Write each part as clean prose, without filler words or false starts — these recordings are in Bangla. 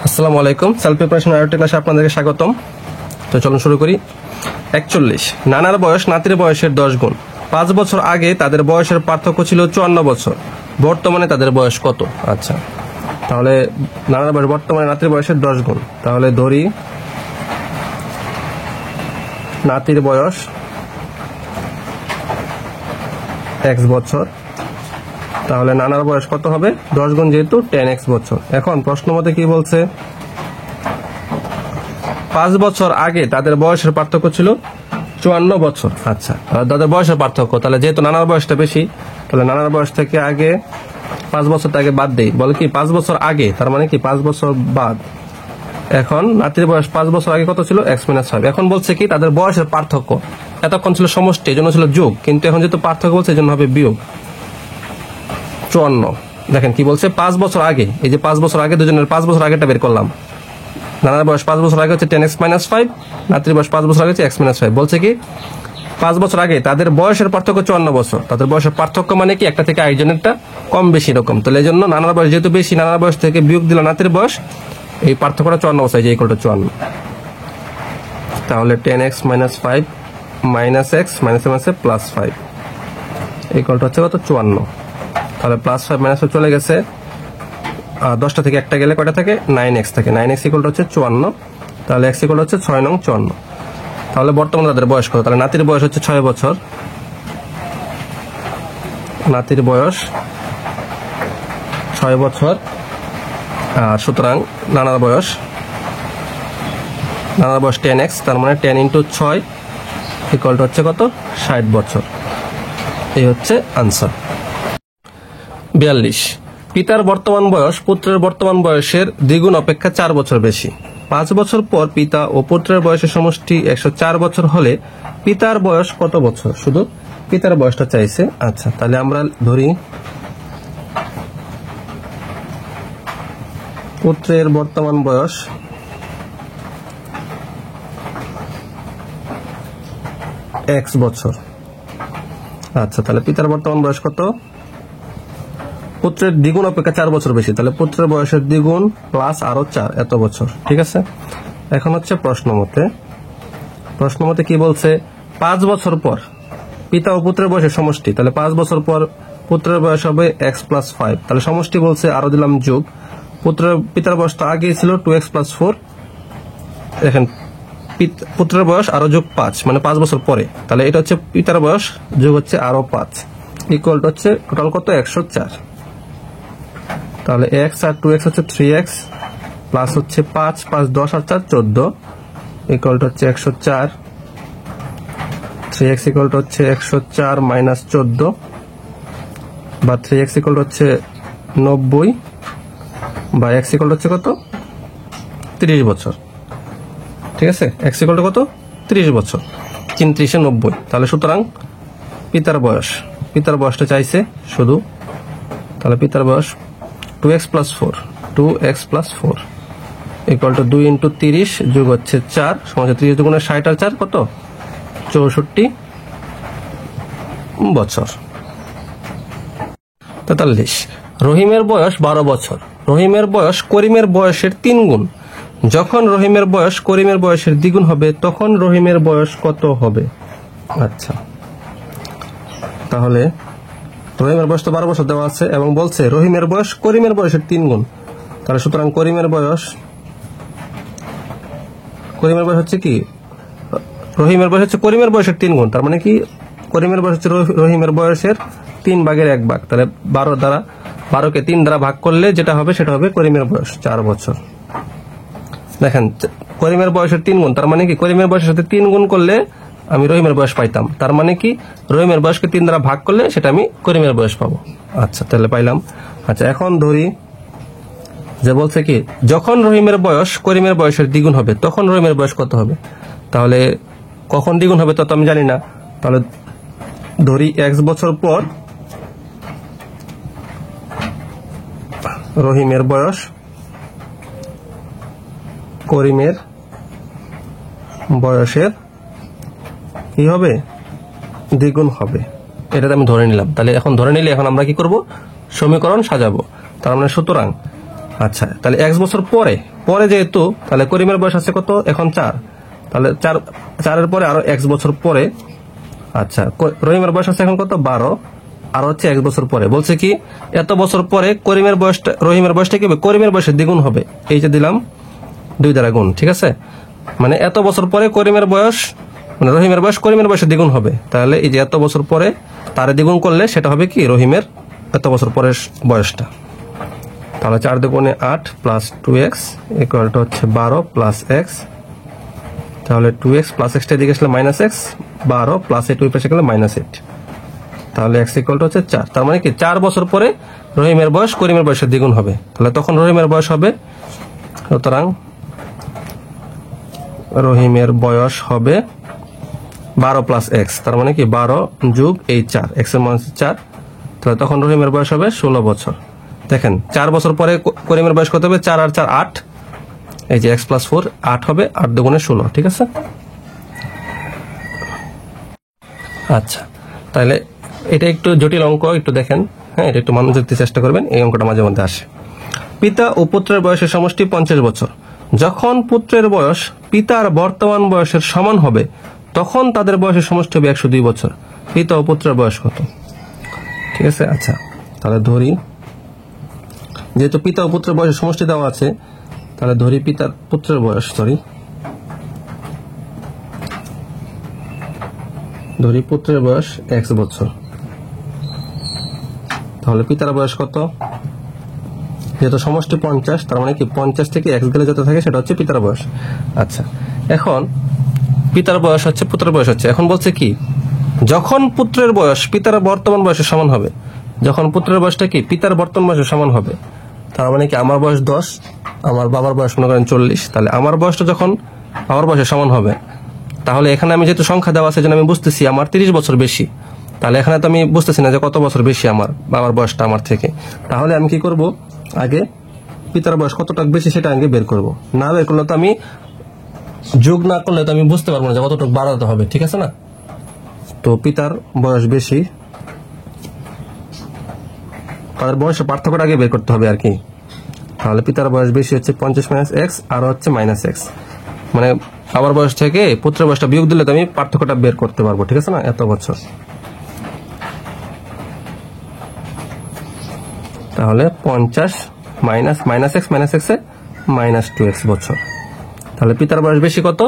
আসসালামু আলাইকুম। সেলফ প্রিপারেশন আইওটি ক্লাসে আপনাদেরকে স্বাগতম। তো চলুন শুরু করি। 41 নানার বয়স নাতির বয়সের 10 গুণ। 5 বছর আগে তাদের বয়সের পার্থক্য ছিল 54 বছর, বর্তমানে তাদের বয়স কত? আচ্ছা, তাহলে নানার বয়স বর্তমানে নাতির বয়সের 10 গুণ। তাহলে ধরি নাতির বয়স x বছর, তাহলে নানার বয়স কত হবে? 10 গুণ, যেহেতু 10x বছর। এখন প্রশ্ন মতে কি বলছে? 5 বছর আগে তাদের বয়সের পার্থক্য ছিল 54 বছর। আচ্ছা, তাদের বয়সের পার্থক্য, তাহলে যেহেতু নানার বয়সটা বেশি, তাহলে নানার বয়স থেকে আগে 5 বছরটা আগে বাদ দেই। বলে কি 5 বছর আগে, তার মানে কি 5 বছর বাদ। এখন নাতির বয়স 5 বছর আগে কত ছিল? x-5। এখন বলছে কি তাদের বয়সের পার্থক্য। এতক্ষণ ছিল সমষ্টি, এই জন্য ছিল যোগ, কিন্তু এখন যেহেতু পার্থক্য বলছে এই জন্য হবে বিয়োগ। 54, দেখেন কি বলছে? 5 বছর আগে, এই যে 5 বছর আগে দুজনের 5 বছর আগেটা বের করলাম। নানার বয়স 5 বছর আগে হচ্ছে 10x-5, নাতির বয়স 5 বছর আগে হচ্ছে x-5। বলছে কি 5 বছর আগে তাদের বয়সের পার্থক্য 54 বছর। তাদের বয়সের পার্থক্য মানে কি একটা থেকে আরেকজনেরটা কম বেশি এরকম। তাহলে এই জন্য নানার বয়স যেহেতু বেশি, নানার বয়স থেকে বিয়োগ দিল নাতির বয়স, এই পার্থক্যটা 54 বছর, যে ইকুয়াল টু 54। তাহলে 10x-5 minus x minus plus 5 equal to হচ্ছে কত? 54। তাহলে প্লাস 5 মাইনাস চলে গেছে, 10টা থেকে একটা গেলে কয়টা থাকে? 9x থাকে। 9x ইকুয়াল টু হচ্ছে 54, তাহলে x ইকুয়াল হচ্ছে 6 নং 54। তাহলে বর্তমানে তাদের বয়স কত? তাহলে নাতির বয়স হচ্ছে 6 বছর, নাতির বয়স 6 বছর। আর সুতরাং নানার বয়স 10x, তার মানে 10 ইন্টু 6 ইকুয়াল টু হচ্ছে কত? 60 বছর। এই হচ্ছে আনসার। 42 পিতার বর্তমান বয়স পুত্রের বর্তমান বয়সের দ্বিগুণ অপেক্ষা 4 বছর বেশি। 5 বছর পর পিতা ও পুত্রের বয়সের সমষ্টি 104 বছর হলে পিতার বয়স কত বছর? শুধু পিতার বয়সটা চাইছে। আচ্ছা, তাহলে আমরা ধরি পুত্রের বর্তমান বয়স x বছর। আচ্ছা, তাহলে পিতার বর্তমান বয়স কত? পুত্রের দ্বিগুণ অপেক্ষা 4 বছর বেশি, তাহলে পুত্রের বয়সের দ্বিগুণ প্লাস আরো 4, এত বছর। ঠিক আছে। এখন হচ্ছে প্রশ্ন মতে কি বলছে? 5 বছর পর পিতা ও পুত্রের বয়সের সমষ্টি, তাহলে 5 বছর পর পুত্রের বয়স হবে x+5, তাহলে সমষ্টি বলছে আরো দিলাম যোগ। পিতার বয়স তো আগেই ছিল 2x+4, দেখেন পুত্রের বয়স আরো যোগ 5, মানে 5 বছর পরে। তাহলে এটা হচ্ছে পিতার বয়স যোগ হচ্ছে আরো 5 ইকুয়াল টু হচ্ছে টোটাল কত? 104। তাহলে x আর 2x হচ্ছে 3x, প্লাস হচ্ছে 5, 5 10 আর 4 14 ইকুয়াল টু হচ্ছে 104। 3x ইকুয়াল টু হচ্ছে 104 মাইনাস 14, বা 3x ইকুয়াল টু হচ্ছে 90, বা x ইকুয়াল টু হচ্ছে কত? 30 বছর। ঠিক আছে, x ইকুয়াল টু কত? 30 বছর। 3 90। তাহলে সুতরাং পিতার বয়সটা চাইছে শুধু, তাহলে পিতার বয়স 2x+4 ইকুয়াল টু 2 ইন্টু 30 যোগ হচ্ছে 4 সমান 30 দুগুণে 60 আর 4 কত? 64 বছর। 43 রহিমের বয়স 12 বছর। রহিমের বয়স করিমের বয়সের 3 গুণ। যখন রহিমের বয়স করিমের বয়সের দ্বিগুণ হবে তখন রহিমের বয়স কত হবে? আচ্ছা, তাহলে রহিমের বয়স তো 12 বছর দেওয়া আছে এবং বলছে রহিমের বয়স করিমের বয়সের 3 গুণ। তাহলে সুতরাং করিমের বয়স হচ্ছে কি? রহিমের বয়স হচ্ছে করিমের বয়সের 3 গুণ, তার মানে কি করিমের বয়স হচ্ছে রহিমের বয়সের 3 ভাগের 1 ভাগ। তাহলে 12কে 3 দ্বারা ভাগ করলে যেটা হবে সেটা হবে করিমের বয়স 4 বছর। দেখেন করিমের বয়সের 3 গুণ, তার মানে কি করিমের বয়সের সাথে 3 গুণ করলে আমি রহিমের বয়স পাইতাম। তার মানে কি রহিমের বয়সকে 3 দ্বারা ভাগ করলে সেটা আমি করিমের বয়স পাবো। আচ্ছা, তাহলে পাইলাম। আচ্ছা, এখন ধরি যে বলছে কি যখন রহিমের বয়স করিমের বয়সের দ্বিগুণ হবে তখন রহিমের বয়স কত হবে? তাহলে কখন দ্বিগুণ হবে তত আমি জানি না। তাহলে ধরি x বছর পর রহিমের বয়স করিমের বয়সের কি হবে? দ্বিগুণ হবে। এটা আমি ধরে নিলাম। তাহলে এখন ধরে নিলে এখন আমরা কি করব? সমীকরণ সাজাবো। তার মানে সুতরাং আচ্ছা, তাহলে x বছর পরে পরে যেহেতু, তাহলে করিমের বয়স আছে কত এখন 4, তাহলে 4 পরে আরো x বছর পরে, আচ্ছা রহিমের বয়স আছে এখন কত 12, আর হচ্ছে 1 বছর পরে। বলছে কি এত বছর পরে রহিমের বয়সটা কি হবে, করিমের বয়সের দ্বিগুণ হবে। এই যে দিলাম 2 দ্বারা গুণ, ঠিক আছে, মানে এত বছর পরে করিমের বয়স, মানে রহিমের বয়স করিমের বয়সের দ্বিগুণ হবে। তাহলে এই যে এত বছর পরে তারে দ্বিগুণ করলে সেটা হবে কি রহিমের এত বছর পরের বয়সটা। তাহলে 4 দুগুণে 8 প্লাস 2x ইকুয়াল টু হচ্ছে 12 প্লাস x, তাহলে 2x প্লাস x এর দিকে আসলে মাইনাস x, 12 প্লাস 8 ওই পাশে গেলে মাইনাস 8, তাহলে x ইকুয়াল টু হচ্ছে 4। তার মানে কি 4 বছর পরে রহিমের বয়স করিমের বয়সের দ্বিগুণ হবে, তাহলে তখন রহিমের বয়স হবে, সুতরাং রহিমের বয়স হবে 12 প্লাস x, তার মানে কি 12 যোগ এই 4, x এর মান হচ্ছে 4, তাহলে তখন রহিমের বয়স হবে 16 বছর। দেখেন 4 বছর পরে করিমের বয়স কত হবে, 4 আর 4 8, এই যে x প্লাস 4 8 হবে, 8 দুগুণে 16, ঠিক আছে। আচ্ছা তাহলে এটা একটু জটিল অঙ্ক, একটু দেখেন, হ্যাঁ এটা একটু মনোযোগ দিয়ে চেষ্টা করবেন, এই অঙ্কটা মাঝে মধ্যে আসে। পিতা ও পুত্রের বয়সের সমষ্টি 50 বছর, যখন পুত্রের বয়স পিতার বর্তমান বয়সের সমান হবে তখন তাদের বয়সের সমষ্টি হবে 102 বছর। পিতা ও পুত্রের বয়স কত, ঠিক আছে। আচ্ছা তাহলে ধরি, যেহেতু পিতা ও পুত্রের বয়সের সমষ্টি দেওয়া আছে, তাহলে ধরি পুত্রের বয়স, ধরি পুত্রের বয়স x বছর, তাহলে পিতার বয়স কত, যেহেতু সমষ্টি 50, তার মানে কি 50 থেকে x গেলে যত থাকে সেটা হচ্ছে পিতার বয়স। আচ্ছা এখন পিতার বয়স হচ্ছে পুত্রের বয়স হচ্ছে, এখন বলছে কি যখন পুত্রের বয়স পিতার বর্তমান বয়সের সমান হবে, যখন পুত্রের বয়সটা কি পিতার বর্তমান বয়সের সমান হবে, তার মানে কি আমার বয়স 10, আমার বাবার বয়স মনে করেন 40, তাহলে আমার বয়সটা যখন আমার বয়সের সমান হবে, তাহলে এখানে আমি যেহেতু সংখ্যা দেওয়া আছে, আমি বুঝতেছি আমার 30 বছর বেশি, তাহলে এখানে তো আমি বুঝতেছি না যে কত বছর বেশি আমার বাবার বয়সটা আমার থেকে। তাহলে আমি কি করব, আগে পিতার বয়স কতটা বেশি সেটা আগে বের করব, না বের করলে তো আমি যোগ না করলে তো আমি বুঝতে পারবো না যে কতটুকু বাড়াতে হবে, ঠিক আছে না। তো পিতার বয়স বেশি, তাদের বয়সের পার্থক্যটা আগে বের করতে হবে আর কি। তাহলে পিতার বয়স বেশি হচ্ছে 50 মাইনাস x, আর হচ্ছে মাইনাস x, মানে বাবার বয়স থেকে পুত্রের বয়সটা বিয়োগ দিলে তো আমি পার্থক্যটা বের করতে পারবো, ঠিক আছে না, এত বছর। তাহলে 50 মাইনাস মাইনাস x এ মাইনাস 2x বছর, তাহলে পিতার বয়স বেশি কত,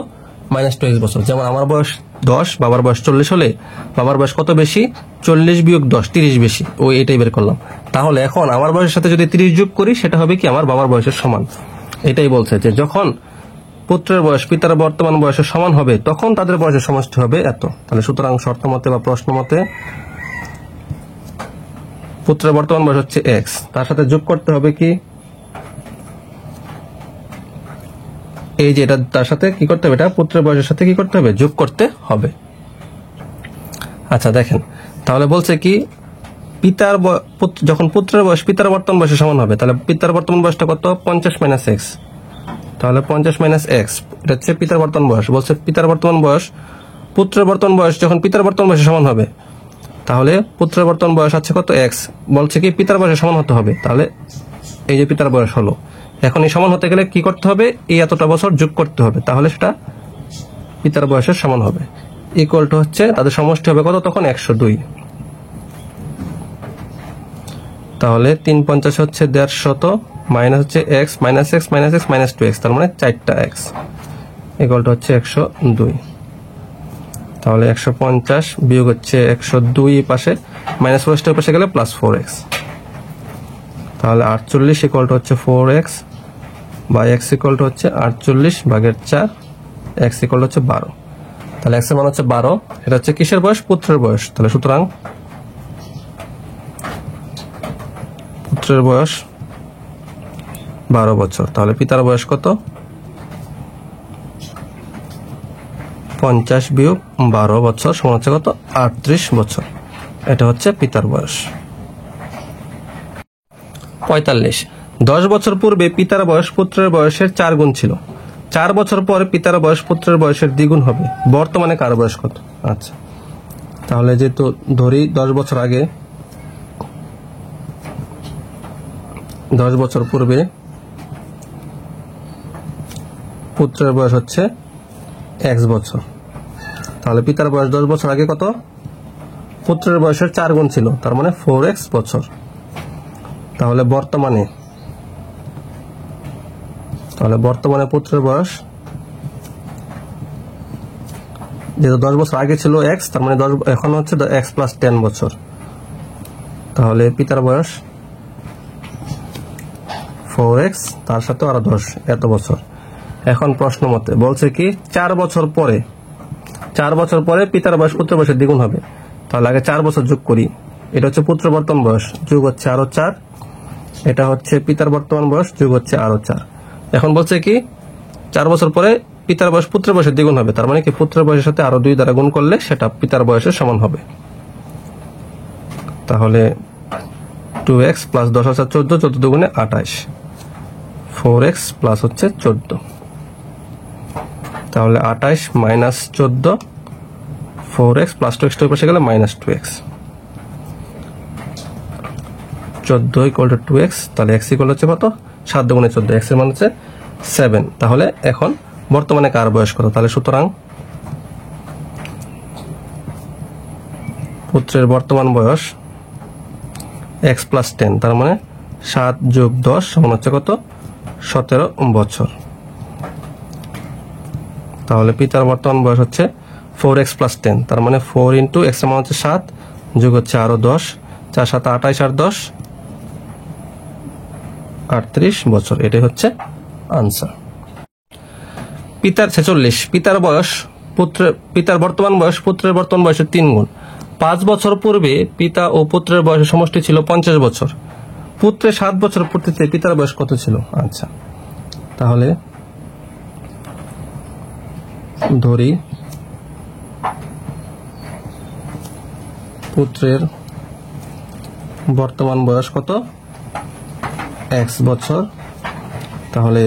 মাইনাস 2x বছর। যেমন আমার বয়স 10, বাবার বয়স 40 হলে বাবার বয়স কত বেশি, 40 বিয়োগ 10 30 বেশি, ওই এটাই বের করলাম। তাহলে এখন আমার বয়সের সাথে যদি 30 যোগ করি সেটা হবে কি আমার বাবার বয়সের সমান। এটাই বলছে যে যখন পুত্রের বয়স পিতার বর্তমান বয়সের সমান হবে তখন তাদের বয়সের সমষ্টি হবে এত। তাহলে সুতরাং শর্ত মতে বা প্রশ্ন মতে পুত্রের বর্তমান বয়স হচ্ছে x, তার সাথে যোগ করতে হবে কি, এই যে এটা তার সাথে কি করতে হবে, এটা পুত্রের বয়সের সাথে কি করতে হবে, যোগ করতে হবে। আচ্ছা দেখেন, তাহলে বলছে কি যখন পুত্রের বয়স পিতার বর্তমান বয়সের সমান হবে, তাহলে পিতার বর্তমান বয়সটা কত, 50 মাইনাস x, তাহলে 50 মাইনাস x এটা হচ্ছে পিতার বর্তমান বয়স। বলছে পিতার বর্তমান বয়স পুত্রের বর্তমান বয়স যখন পিতার বর্তমান বয়সের সমান হবে, তাহলে পুত্রের বর্তমান বয়স আছে কত x, বলছে কি পিতার বয়সের সমান হতে হবে। তাহলে এই যে পিতার বয়স হলো, এখন এই সমান হতে গেলে কি করতে হবে, এই এতটা বছর যোগ করতে হবে, তাহলে সেটা পিতার বয়সের সমান হবে। ইকুয়াল টু হচ্ছে তাদের সমষ্টি হবে কত তখন, 102। তাহলে 3 50 হচ্ছে 150, মাইনাস হচ্ছে x minus x minus x minus 2x, তার মানে 4টা x ইকুয়াল টু হচ্ছে 102। তাহলে 150 বিয়োগ হচ্ছে 102 পাশে, মাইনাস 4টা পাশে গেলে প্লাস 4x, তাহলে 48 ইকুয়াল টু হচ্ছে 4x, বা x ইকুয়াল টু হচ্ছে 48 ভাগের 4, x ইকুয়াল টু হচ্ছে 12। তাহলে x এর মান হচ্ছে 12, এটা হচ্ছে কিসের বয়স, পুত্রের বয়স। তাহলে সুতরাং পুত্রের বয়স 12 বছর, তাহলে পিতার বয়স কত, 50 বিয়োগ 12 বছর সমান হচ্ছে কত, 38 বছর। এটা হচ্ছে পিতার বয়স। 45 10 বছর পূর্বে পিতার বয়স পুত্রের বয়সের 4 গুণ ছিল, 4 বছর পর পিতার বয়স পুত্রের বয়সের দ্বিগুণ হবে, বর্তমানে কার বয়স কত। আচ্ছা তাহলে যেহেতু ধরি 10 বছর আগে, 10 বছর পূর্বে পুত্রের বয়স হচ্ছে x বছর। তাহলে পিতার বয়স 10 বছর আগে কত? পুত্রের বয়সের 4 গুণ ছিল, তার মানে 4x বছর। তাহলে বর্তমানে পুত্রের বয়স যেহেতু 10 বছর আগে ছিল x, তার মানে এখন হচ্ছে x + 10 বছর। তাহলে পিতার বয়স 4x, তার সাথে আরো 10, এত বছর। এখন প্রশ্ন মতে বলছে কি 4 বছর পরে পিতার বয়স পুত্রের বয়সের দ্বিগুণ হবে। তাহলে আগে 4 বছর যোগ করি। এটা হচ্ছে পুত্রের বর্তমান বয়স, যোগ হচ্ছে আরো 4। এটা হচ্ছে পিতার বর্তমান বয়স, যোগ হচ্ছে আরো 4। এখন বলছে কি 4 বছর পরে পিতার বয়স পুত্রের বয়সের দ্বিগুণ হবে। তার মানে কি পুত্রের বয়সের সাথে আরো 2 দ্বারা গুণ করলে সেটা পিতার বয়সের সমান হবে। তাহলে 2x + 10 = 14, 14 দুগুণে 28, 4x প্লাস হচ্ছে 14। তাহলে 28 - 14, 4x + 2x পাশে গেলে -2x, 14 = 2x। তাহলে x হচ্ছে কত? 7 দুগুণে 14, x এর মান হচ্ছে 7। তাহলে এখন বর্তমানে কার বয়স কত? তাহলে সুতরাং পুত্রের বর্তমান বয়স x + 10, তার মানে 7 + 10 সমান হচ্ছে কত? 17 বছর। তাহলে পিতার বর্তমান বয়স হচ্ছে 4x + 10, তার মানে 4 × x এর মান হচ্ছে 7, যোগ হচ্ছে আরো 10, 4 × 7 = 28 আর 10 38 বছর। এটাই হচ্ছে আনসার। পিতার 46, পিতার বর্তমান বয়স পুত্রের বর্তমান বয়সের 3 গুণ। 5 বছর পূর্বে পিতা ও পুত্রের বয়সের সমষ্টি ছিল 50 বছর। পুত্রের 7 বছর পূর্তিতে পিতার বয়স কত ছিল? আচ্ছা, তাহলে ধরি পুত্রের বর্তমান বয়স কত? x বছর। তাহলে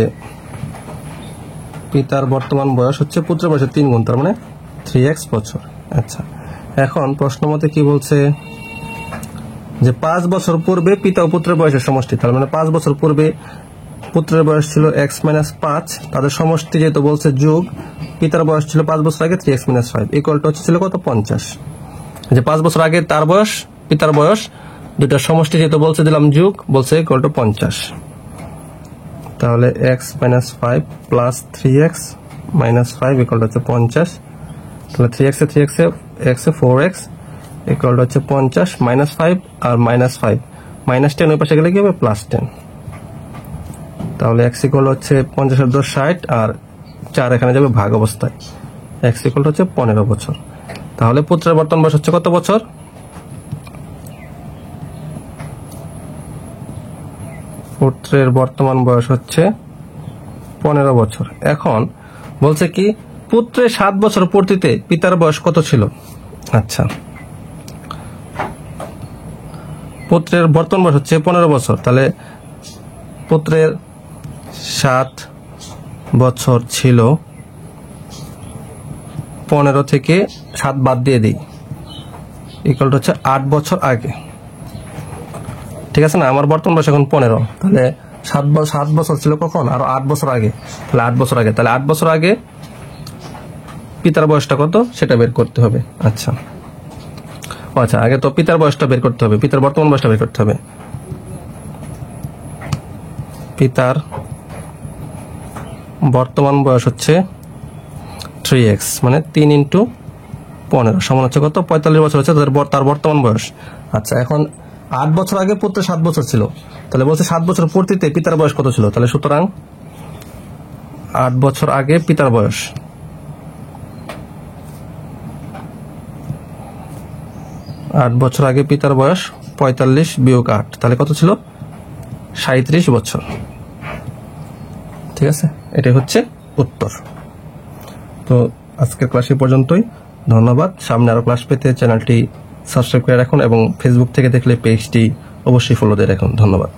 পিতার বর্তমান বয়স হচ্ছে পুত্রের বয়সের 3 গুণ, তার মানে 3x বছর। আচ্ছা, এখন প্রশ্ন মতে কি বলছে যে 5 বছর পূর্বে পিতা ও পুত্রের বয়সের সমষ্টি। তার মানে 5 বছর পূর্বে পুত্রের বয়স ছিল x - 5, তাদের সমষ্টি যেহেতু বলছে যোগ, পিতার বয়স ছিল 5 বছর আগে 3x - 5 = ছিল কত? 50। যে 5 বছর আগে তার বয়স, পিতার বয়স, দুটার সমষ্টি যেহেতু বলছে দিলাম যোগ, বলছে = 50। তাহলে x - 5 + 3x - 5 = 50। তাহলে 3x এ 3x এ x এ 4x হচ্ছে 50 - 5 আর -5, -10 ওই পাশে গেলে কি হবে? +10। তাহলে x হচ্ছে 50 আর 10 60, আর 4 এখানে যাবে ভাগ অবস্থায়। x হচ্ছে 15 বছর। তাহলে পুত্রের বর্তমান বয়স হচ্ছে কত বছর? পুত্রের বর্তমান বয়স হচ্ছে 15 বছর। এখন বলছে কি পুত্রের 7 বছর পূর্তিতে পিতার বয়স কত ছিল? আচ্ছা, পুত্রের বর্তমান বয়স হচ্ছে 15 বছর। তাহলে পুত্রের 7 বছর ছিল, 15 থেকে 7 বাদ দিয়ে দিই, = হচ্ছে 8 বছর আগে। ঠিক আছে না? আমার বর্তমান বয়স এখন 15, তাহলে 7 বছর ছিল কখন? আরো 8 বছর আগে। তাহলে 8 বছর আগে, তাহলে 8 বছর আগে পিতার বয়সটা কত সেটা বের করতে হবে। আচ্ছা, আগে তো পিতার বয়সটা বের করতে হবে, পিতার বর্তমান বয়সটা বের করতে হবে। পিতার বর্তমান বয়স হচ্ছে 3x, মানে 3 × 15 সমান হচ্ছে কত? 45 বছর হচ্ছে তার বর্তমান বয়স। আচ্ছা, এখন 8 বছর আগে পুত্রের 7 বছর ছিল, তাহলে বলছে 7 বছর পূর্তিতে পিতার বয়স কত ছিল? তাহলে সুতরাং 8 বছর আগে পিতার বয়স, 8 বছর আগে পিতার বয়স 45 - 8, তাহলে কত ছিল? 37 বছর। ঠিক আছে, এটাই হচ্ছে উত্তর। তো আজকের ক্লাস এই পর্যন্তই। ধন্যবাদ। সামনে আরো ক্লাস পেতে চ্যানেলটি সাবস্ক্রাইব করে রাখুন এবং ফেসবুক থেকে দেখলে পেজটি অবশ্যই ফলো দিয়ে রাখুন। ধন্যবাদ।